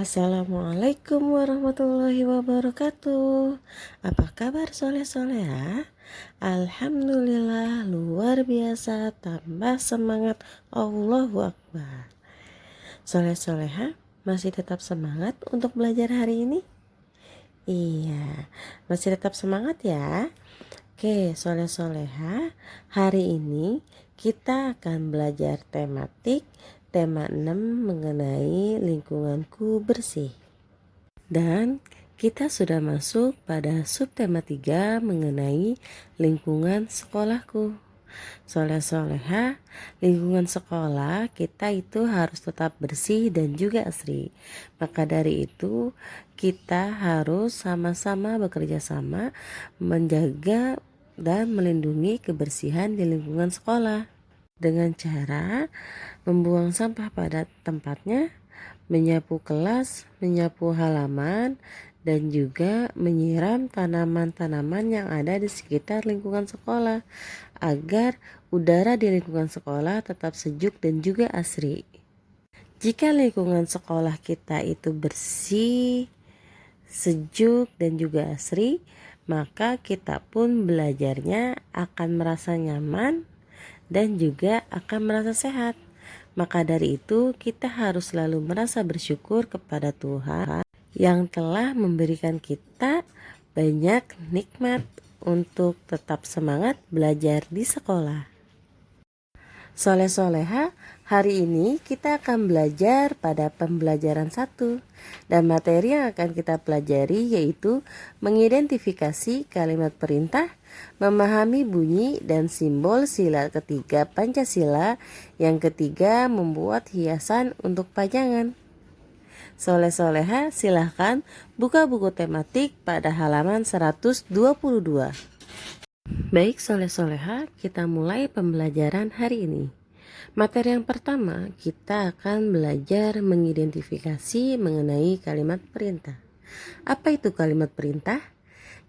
Assalamualaikum warahmatullahi wabarakatuh. Apa kabar soleh-soleha? Alhamdulillah luar biasa, tambah semangat. Allahu Akbar. Soleh-soleha masih tetap semangat untuk belajar hari ini? Iya, masih tetap semangat ya. Oke, soleh-soleha, hari ini kita akan belajar tema 6 mengenai lingkunganku bersih. Dan kita sudah masuk pada subtema 3 mengenai lingkungan sekolahku. Soleh-soleha, lingkungan sekolah kita itu harus tetap bersih dan juga asri. Maka dari itu kita harus sama-sama bekerja sama menjaga dan melindungi kebersihan di lingkungan sekolah dengan cara membuang sampah pada tempatnya, menyapu kelas, menyapu halaman, dan juga menyiram tanaman-tanaman yang ada di sekitar lingkungan sekolah agar udara di lingkungan sekolah tetap sejuk dan juga asri. Jika lingkungan sekolah kita itu bersih, sejuk, dan juga asri, maka kita pun belajarnya akan merasa nyaman dan juga akan merasa sehat. Maka dari itu kita harus selalu merasa bersyukur kepada Tuhan yang telah memberikan kita banyak nikmat untuk tetap semangat belajar di sekolah. Soleh-soleha, hari ini kita akan belajar pada pembelajaran 1 dan materi yang akan kita pelajari yaitu mengidentifikasi kalimat perintah, memahami bunyi dan simbol sila ketiga Pancasila, yang ketiga membuat hiasan untuk pajangan. Soleh-soleha, silahkan buka buku tematik pada halaman 122. Baik soleh-soleha, kita mulai pembelajaran hari ini. Materi yang pertama, kita akan belajar mengidentifikasi mengenai kalimat perintah. Apa itu kalimat perintah?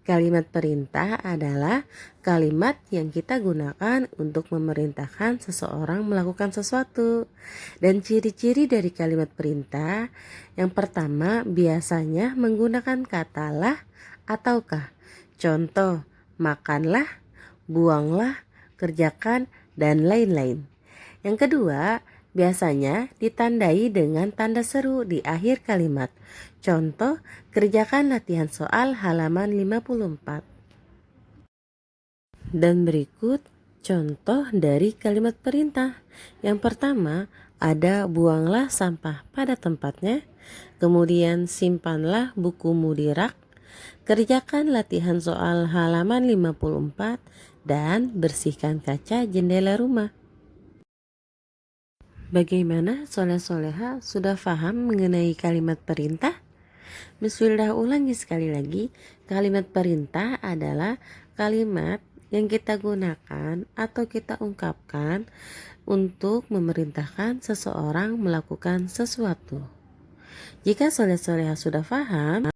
Kalimat perintah adalah kalimat yang kita gunakan untuk memerintahkan seseorang melakukan sesuatu. Dan ciri-ciri dari kalimat perintah, yang pertama biasanya menggunakan kata lah ataukah. Contoh, makanlah, buanglah, kerjakan, dan lain-lain. Yang kedua, biasanya ditandai dengan tanda seru di akhir kalimat. Contoh, kerjakan latihan soal halaman 54. Dan berikut contoh dari kalimat perintah. Yang pertama, ada buanglah sampah pada tempatnya, kemudian simpanlah bukumu di rak, kerjakan latihan soal halaman 54, dan bersihkan kaca jendela rumah. Bagaimana soleh-soleha, sudah paham mengenai kalimat perintah? Bismillah, ulangi sekali lagi. Kalimat perintah adalah kalimat yang kita gunakan atau kita ungkapkan untuk memerintahkan seseorang melakukan sesuatu. Jika soleh-soleha sudah paham,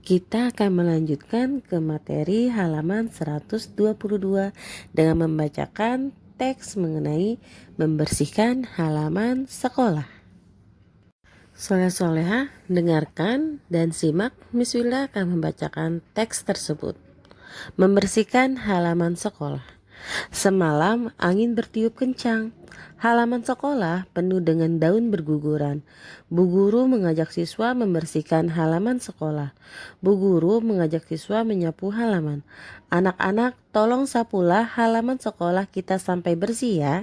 kita akan melanjutkan ke materi halaman 122 dengan membacakan teks mengenai membersihkan halaman sekolah. Soleh-soleha, dengarkan dan simak. Bismillah akan membacakan teks tersebut. Membersihkan halaman sekolah. Semalam angin bertiup kencang. Halaman sekolah penuh dengan daun berguguran. Bu guru mengajak siswa membersihkan halaman sekolah. Bu guru mengajak siswa menyapu halaman. Anak-anak, tolong sapulah halaman sekolah kita sampai bersih ya.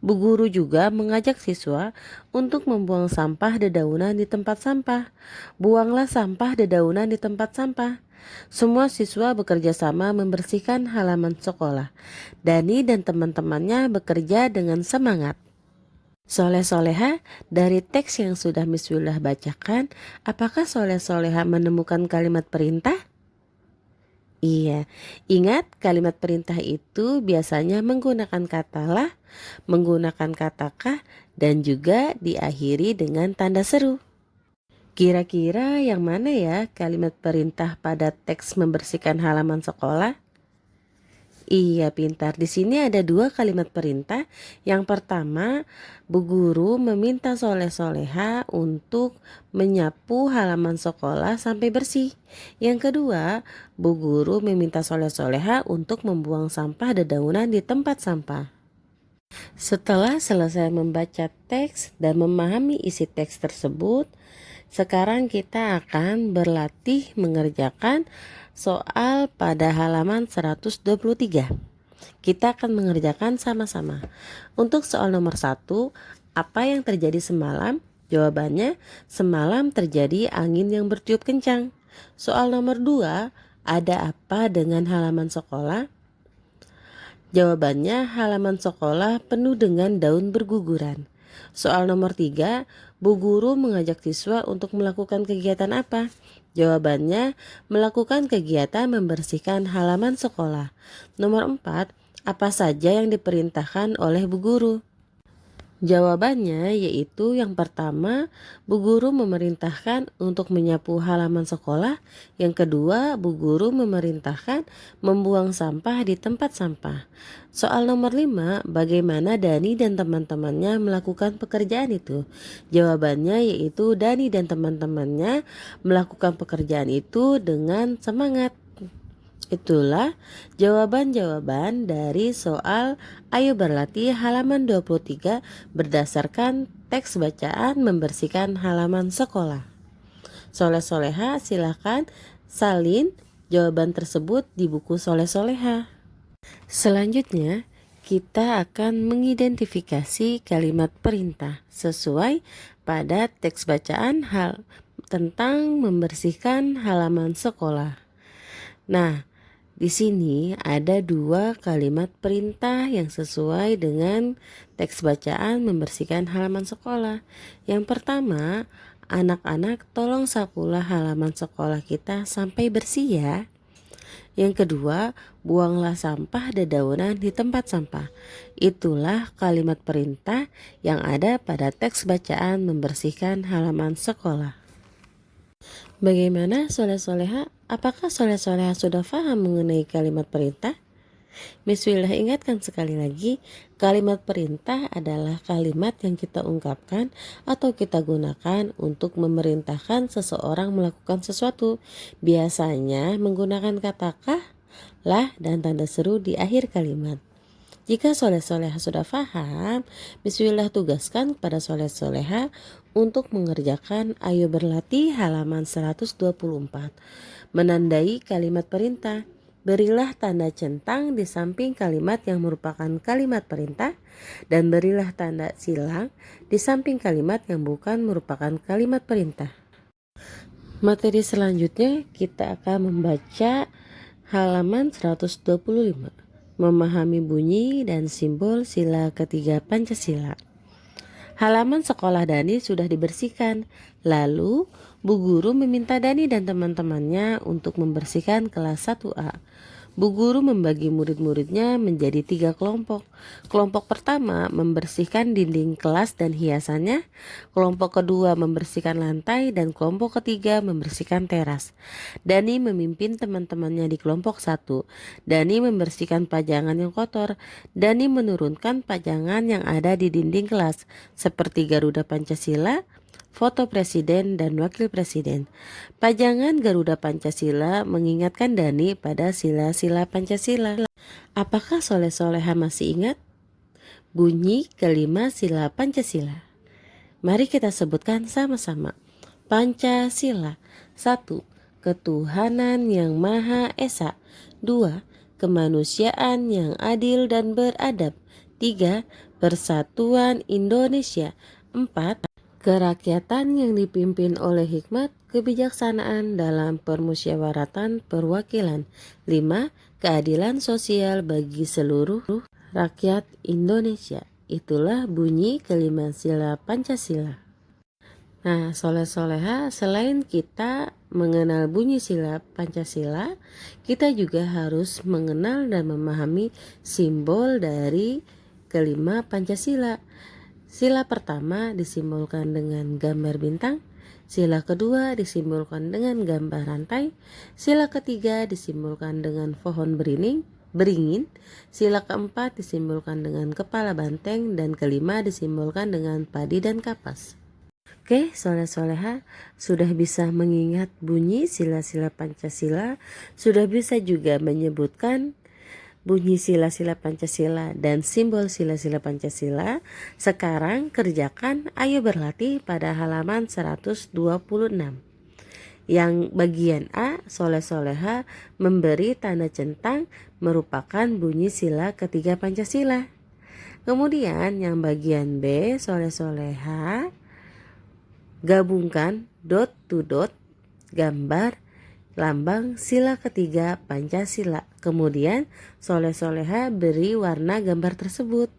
Bu guru juga mengajak siswa untuk membuang sampah dedaunan di tempat sampah. Buanglah sampah dedaunan di tempat sampah. Semua siswa bekerja sama membersihkan halaman sekolah. Dani dan teman-temannya bekerja dengan semangat. Soleh-soleha, dari teks yang sudah Bismillah bacakan, apakah soleh-soleha menemukan kalimat perintah? Iya, ingat kalimat perintah itu biasanya menggunakan kata lah, menggunakan kata kah, dan juga diakhiri dengan tanda seru. Kira-kira yang mana ya kalimat perintah pada teks membersihkan halaman sekolah? Iya, pintar. Di sini ada dua kalimat perintah. Yang pertama, Bu Guru meminta soleh-soleha untuk menyapu halaman sekolah sampai bersih. Yang kedua, Bu Guru meminta soleh-soleha untuk membuang sampah dedaunan di tempat sampah. Setelah selesai membaca teks dan memahami isi teks tersebut, sekarang kita akan berlatih mengerjakan soal pada halaman 123. Kita akan mengerjakan sama-sama. Untuk soal nomor 1, apa yang terjadi semalam? Jawabannya, semalam terjadi angin yang bertiup kencang. Soal nomor 2, ada apa dengan halaman sekolah? Jawabannya, halaman sekolah penuh dengan daun berguguran. Soal nomor 3, Bu Guru mengajak siswa untuk melakukan kegiatan apa? Jawabannya, melakukan kegiatan membersihkan halaman sekolah. Nomor 4, apa saja yang diperintahkan oleh Bu Guru? Jawabannya yaitu yang pertama, Bu Guru memerintahkan untuk menyapu halaman sekolah. Yang kedua, Bu Guru memerintahkan membuang sampah di tempat sampah. Soal nomor 5, bagaimana Dani dan teman-temannya melakukan pekerjaan itu? Jawabannya yaitu Dani dan teman-temannya melakukan pekerjaan itu dengan semangat. Itulah jawaban-jawaban dari soal Ayo Berlatih halaman 23 berdasarkan teks bacaan membersihkan halaman sekolah. Soleh-soleha silakan salin jawaban tersebut di buku Soleh-soleha. Selanjutnya, kita akan mengidentifikasi kalimat perintah sesuai pada teks bacaan hal tentang membersihkan halaman sekolah. Nah, di sini ada dua kalimat perintah yang sesuai dengan teks bacaan membersihkan halaman sekolah. Yang pertama, anak-anak tolong sapulah halaman sekolah kita sampai bersih ya. Yang kedua, buanglah sampah dedaunan di tempat sampah. Itulah kalimat perintah yang ada pada teks bacaan membersihkan halaman sekolah. Bagaimana soleh-soleha? Apakah soleh-soleha sudah paham mengenai kalimat perintah? Miss Wildah ingatkan sekali lagi, kalimat perintah adalah kalimat yang kita ungkapkan atau kita gunakan untuk memerintahkan seseorang melakukan sesuatu. Biasanya menggunakan kata kah, lah, dan tanda seru di akhir kalimat. Jika soleh-soleha sudah paham, Bismillah tugaskan kepada soleh-soleha untuk mengerjakan Ayo Berlatih halaman 124. Menandai kalimat perintah. Berilah tanda centang di samping kalimat yang merupakan kalimat perintah dan berilah tanda silang di samping kalimat yang bukan merupakan kalimat perintah. Materi selanjutnya kita akan membaca halaman 125. Memahami bunyi dan simbol sila ketiga Pancasila. Halaman sekolah Dani sudah dibersihkan. Lalu, Bu Guru meminta Dani dan teman-temannya untuk membersihkan kelas 1A. Bu Guru membagi murid-muridnya menjadi 3 kelompok. Kelompok pertama membersihkan dinding kelas dan hiasannya. Kelompok kedua membersihkan lantai dan kelompok ketiga membersihkan teras. Dani memimpin teman-temannya di kelompok 1. Dani membersihkan pajangan yang kotor. Dani menurunkan pajangan yang ada di dinding kelas seperti Garuda Pancasila, foto presiden dan wakil presiden. Pajangan Garuda Pancasila mengingatkan Dani pada sila-sila Pancasila. Apakah soleh-soleha masih ingat bunyi kelima sila Pancasila? Mari kita sebutkan sama-sama. Pancasila. 1. Ketuhanan yang Maha Esa. 2. Kemanusiaan yang adil dan beradab. 3. Persatuan Indonesia. 4. Kerakyatan yang dipimpin oleh hikmat kebijaksanaan dalam permusyawaratan perwakilan. 5. Keadilan sosial bagi seluruh rakyat Indonesia. Itulah bunyi kelima sila Pancasila. Nah, soleh-soleha, selain kita mengenal bunyi sila Pancasila, kita juga harus mengenal dan memahami simbol dari kelima Pancasila. Sila pertama disimbolkan dengan gambar bintang, sila kedua disimbolkan dengan gambar rantai, sila ketiga disimbolkan dengan pohon berining, beringin. Sila keempat disimbolkan dengan kepala banteng dan kelima disimbolkan dengan padi dan kapas. Oke, soleh-soleha, sudah bisa mengingat bunyi sila-sila Pancasila, sudah bisa juga menyebutkan bunyi sila-sila Pancasila dan simbol sila-sila Pancasila. Sekarang kerjakan, ayo berlatih pada halaman 126. Yang bagian A, soleh-soleha memberi tanda centang merupakan bunyi sila ketiga Pancasila. Kemudian yang bagian B, soleh-soleha gabungkan dot to dot gambar lambang sila ketiga Pancasila. Kemudian soleh-soleha beri warna gambar tersebut.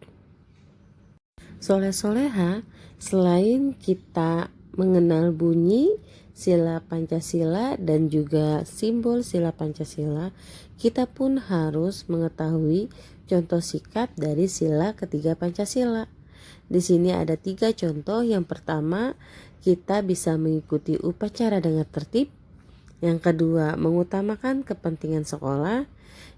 Soleh-soleha, selain kita mengenal bunyi sila Pancasila dan juga simbol sila Pancasila, kita pun harus mengetahui contoh sikap dari sila ketiga Pancasila. Di sini ada 3 contoh. Yang pertama, kita bisa mengikuti upacara dengan tertib. Yang kedua, mengutamakan kepentingan sekolah.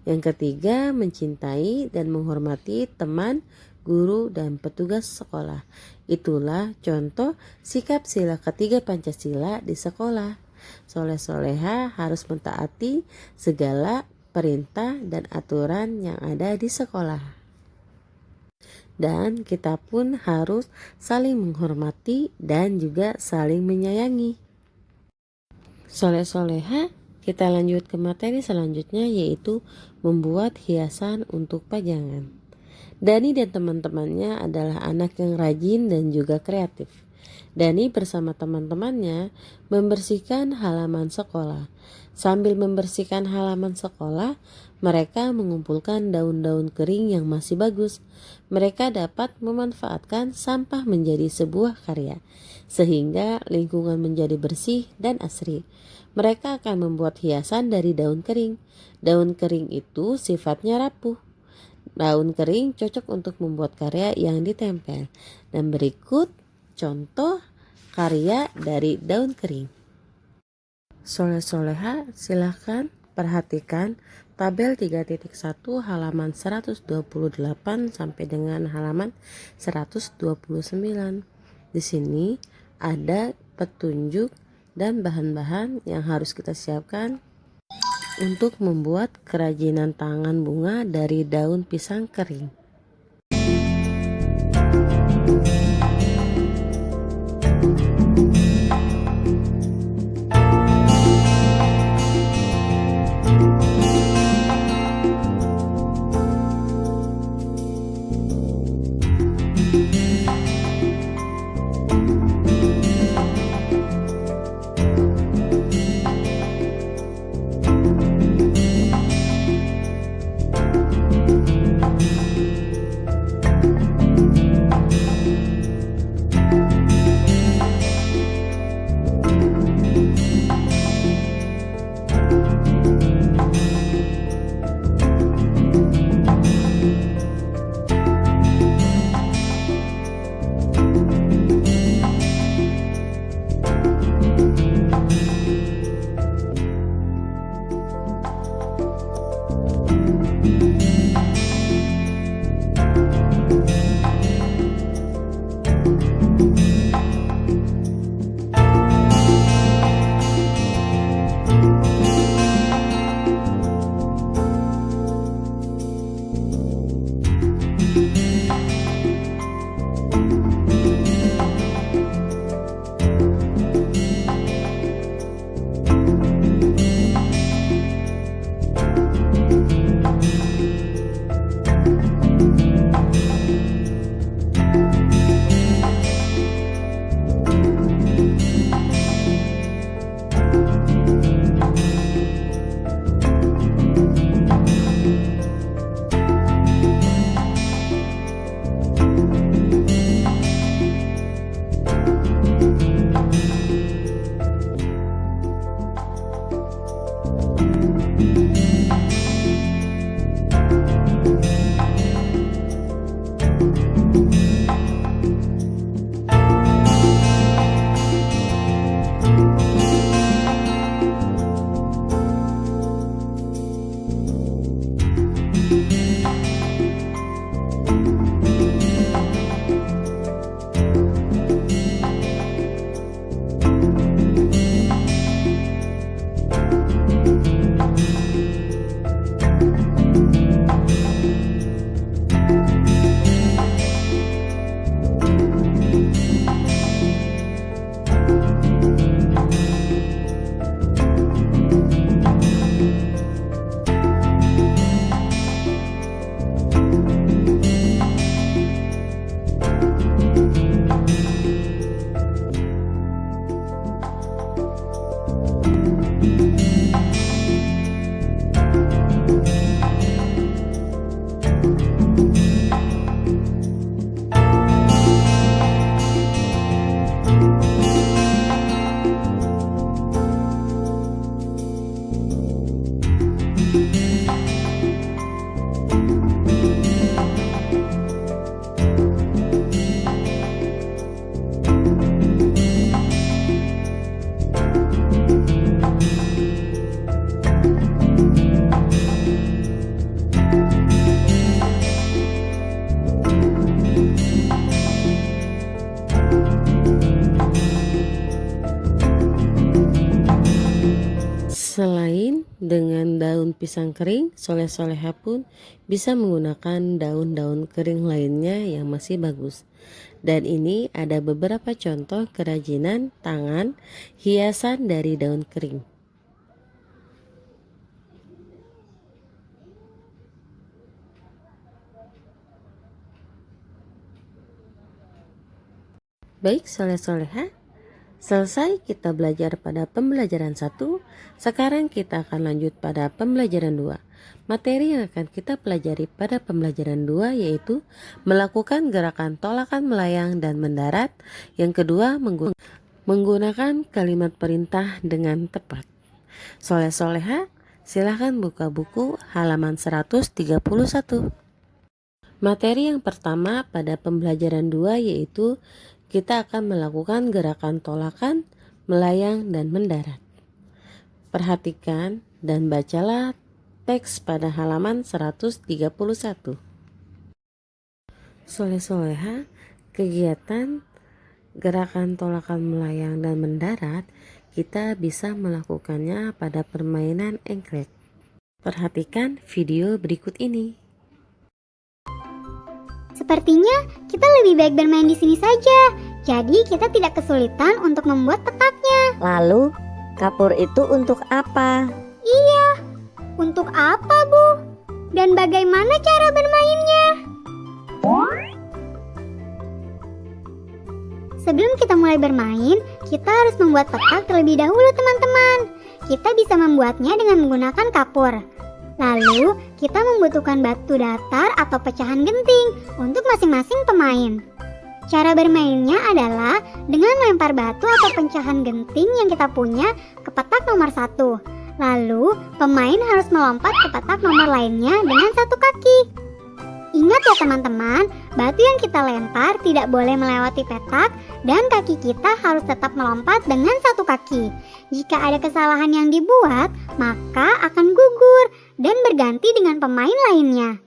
Yang ketiga, mencintai dan menghormati teman, guru, dan petugas sekolah. Itulah contoh sikap sila ketiga Pancasila di sekolah. Soleh-soleha harus mentaati segala perintah dan aturan yang ada di sekolah. Dan kita pun harus saling menghormati dan juga saling menyayangi. Soleh-soleha, kita lanjut ke materi selanjutnya, yaitu membuat hiasan untuk pajangan. Dani dan teman-temannya adalah anak yang rajin dan juga kreatif. Dani bersama teman-temannya membersihkan halaman sekolah. Sambil membersihkan halaman sekolah, mereka mengumpulkan daun-daun kering yang masih bagus. Mereka dapat memanfaatkan sampah menjadi sebuah karya, sehingga lingkungan menjadi bersih dan asri. Mereka akan membuat hiasan dari daun kering. Daun kering itu sifatnya rapuh. Daun kering cocok untuk membuat karya yang ditempel. Dan berikut contoh karya dari daun kering. Soleh-soleha, silahkan perhatikan tabel 3.1 halaman 128 sampai dengan halaman 129. Di sini ada petunjuk dan bahan-bahan yang harus kita siapkan untuk membuat kerajinan tangan bunga dari daun pisang kering. Selain dengan daun pisang kering, soleh-soleha pun bisa menggunakan daun-daun kering lainnya yang masih bagus. Dan ini ada beberapa contoh kerajinan tangan hiasan dari daun kering. Baik soleh-soleha, selesai kita belajar pada pembelajaran 1. Sekarang kita akan lanjut pada pembelajaran 2. Materi yang akan kita pelajari pada pembelajaran 2 yaitu melakukan gerakan tolakan melayang dan mendarat. Yang kedua, menggunakan kalimat perintah dengan tepat. Soleh-soleha, silahkan buka buku halaman 131. Materi yang pertama pada pembelajaran 2 yaitu kita akan melakukan gerakan tolakan, melayang, dan mendarat. Perhatikan dan bacalah teks pada halaman 131. Soleh-soleha, kegiatan gerakan tolakan, melayang, dan mendarat kita bisa melakukannya pada permainan engklek. Perhatikan video berikut ini. Sepertinya kita lebih baik bermain di sini saja. Jadi kita tidak kesulitan untuk membuat petaknya. Lalu, kapur itu untuk apa? Iya, untuk apa, Bu? Dan bagaimana cara bermainnya? Sebelum kita mulai bermain, kita harus membuat petak terlebih dahulu, teman-teman. Kita bisa membuatnya dengan menggunakan kapur. Lalu, kita membutuhkan batu datar atau pecahan genting untuk masing-masing pemain. Cara bermainnya adalah dengan melempar batu atau pecahan genting yang kita punya ke petak nomor 1. Lalu, pemain harus melompat ke petak nomor lainnya dengan satu kaki. Ingat ya teman-teman, batu yang kita lempar tidak boleh melewati petak dan kaki kita harus tetap melompat dengan satu kaki. Jika ada kesalahan yang dibuat, maka akan gugur dan berganti dengan pemain lainnya.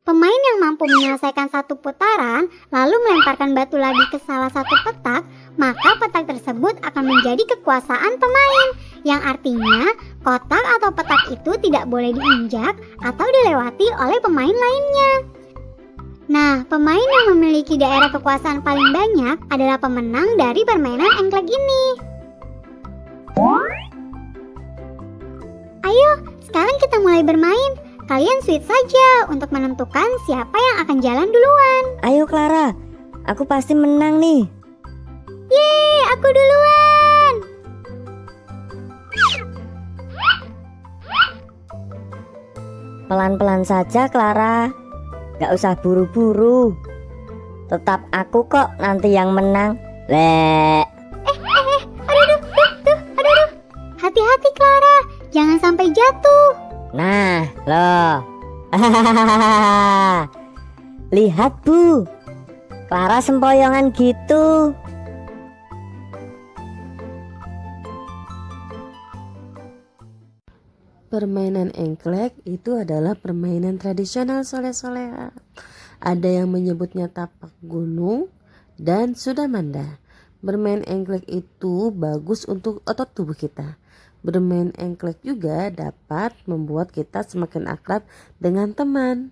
Pemain yang mampu menyelesaikan satu putaran lalu melemparkan batu lagi ke salah satu petak, maka petak tersebut akan menjadi kekuasaan pemain, yang artinya kotak atau petak itu tidak boleh diinjak atau dilewati oleh pemain lainnya. Nah, pemain yang memiliki daerah kekuasaan paling banyak adalah pemenang dari permainan engklek ini. Ayo, sekarang kita mulai bermain. Kalian switch saja untuk menentukan siapa yang akan jalan duluan. Ayo Clara, aku pasti menang nih. Yeay, aku duluan. Pelan-pelan saja Clara, gak usah buru-buru. Tetap aku kok nanti yang menang. Aduh. Hati-hati Clara, jangan sampai jatuh. Nah, loh. Lihat Bu, Clara sempoyongan gitu. Permainan engklek itu adalah permainan tradisional soleh-soleha. Ada yang menyebutnya tapak gunung dan sudamanda. Bermain engklek itu bagus untuk otot tubuh kita. Bermain engklek juga dapat membuat kita semakin akrab dengan teman.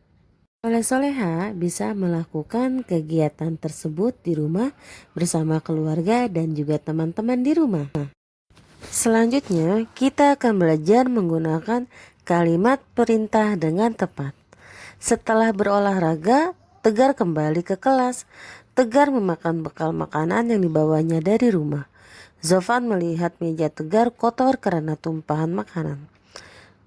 Soleh-soleha bisa melakukan kegiatan tersebut di rumah bersama keluarga dan juga teman-teman di rumah. Selanjutnya, kita akan belajar menggunakan kalimat perintah dengan tepat. Setelah berolahraga, Tegar kembali ke kelas. Tegar memakan bekal makanan yang dibawanya dari rumah. Zofan melihat meja Tegar kotor karena tumpahan makanan.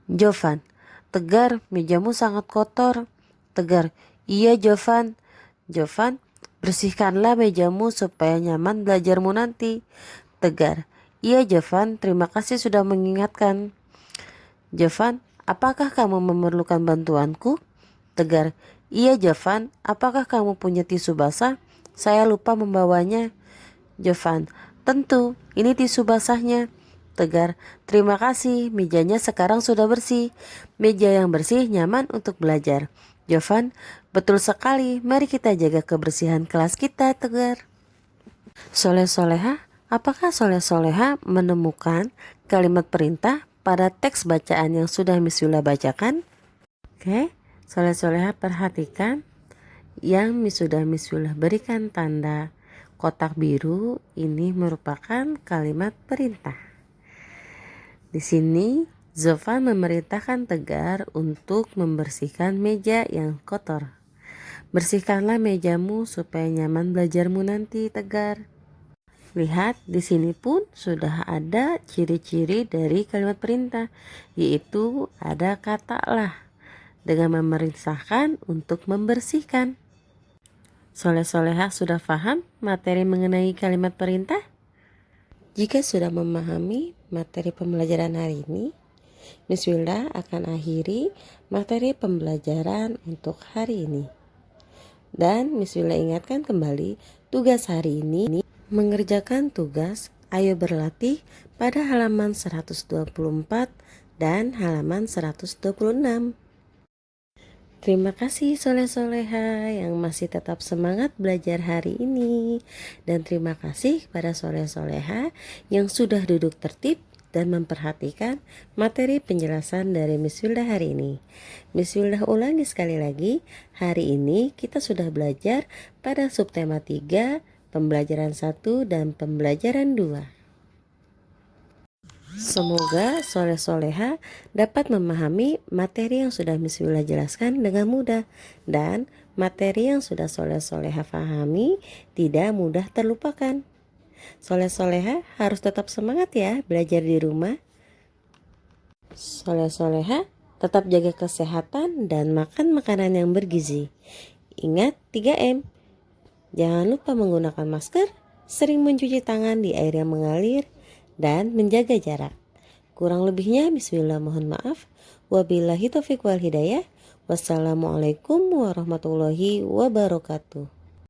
Jovan, Tegar, mejamu sangat kotor. Tegar, iya Jovan. Jovan, bersihkanlah mejamu supaya nyaman belajarmu nanti. Tegar, iya Jovan, terima kasih sudah mengingatkan. Jovan, apakah kamu memerlukan bantuanku? Tegar, iya Jovan, apakah kamu punya tisu basah? Saya lupa membawanya. Jovan, tentu, ini tisu basahnya. Tegar, terima kasih, mejanya sekarang sudah bersih. Meja yang bersih nyaman untuk belajar. Jovan, betul sekali, mari kita jaga kebersihan kelas kita, Tegar. Soleh-soleha, apakah soleh-soleha menemukan kalimat perintah pada teks bacaan yang sudah Miss Yula bacakan? Oke, soleh-soleha perhatikan yang sudah Miss Yula berikan tanda kotak biru ini merupakan kalimat perintah. Di sini Zofan memerintahkan Tegar untuk membersihkan meja yang kotor. Bersihkanlah mejamu supaya nyaman belajarmu nanti, Tegar. Lihat, di sini pun sudah ada ciri-ciri dari kalimat perintah, yaitu ada kata lah dengan memerintahkan untuk membersihkan. Soleh-soleha sudah paham materi mengenai kalimat perintah? Jika sudah memahami materi pembelajaran hari ini, Miss Wilda akan akhiri materi pembelajaran untuk hari ini. Dan Miss Wilda ingatkan kembali tugas hari ini mengerjakan tugas Ayo Berlatih pada halaman 124 dan halaman 126. Terima kasih soleh-soleha yang masih tetap semangat belajar hari ini. Dan terima kasih kepada soleh-soleha yang sudah duduk tertib dan memperhatikan materi penjelasan dari Miss Wilda hari ini. Miss Wilda ulangi sekali lagi, hari ini kita sudah belajar pada subtema 3, pembelajaran 1 dan pembelajaran 2. Semoga soleh-soleha dapat memahami materi yang sudah Miss Wilda jelaskan dengan mudah, dan materi yang sudah soleh-soleha pahami tidak mudah terlupakan. Soleh-soleha harus tetap semangat ya belajar di rumah. Soleh-soleha tetap jaga kesehatan dan makan makanan yang bergizi. Ingat 3M. Jangan lupa menggunakan masker, sering mencuci tangan di air yang mengalir, dan menjaga jarak. Kurang lebihnya Miss Wilda mohon maaf. Wabillahi taufiq wal hidayah. Wassalamualaikum warahmatullahi wabarakatuh.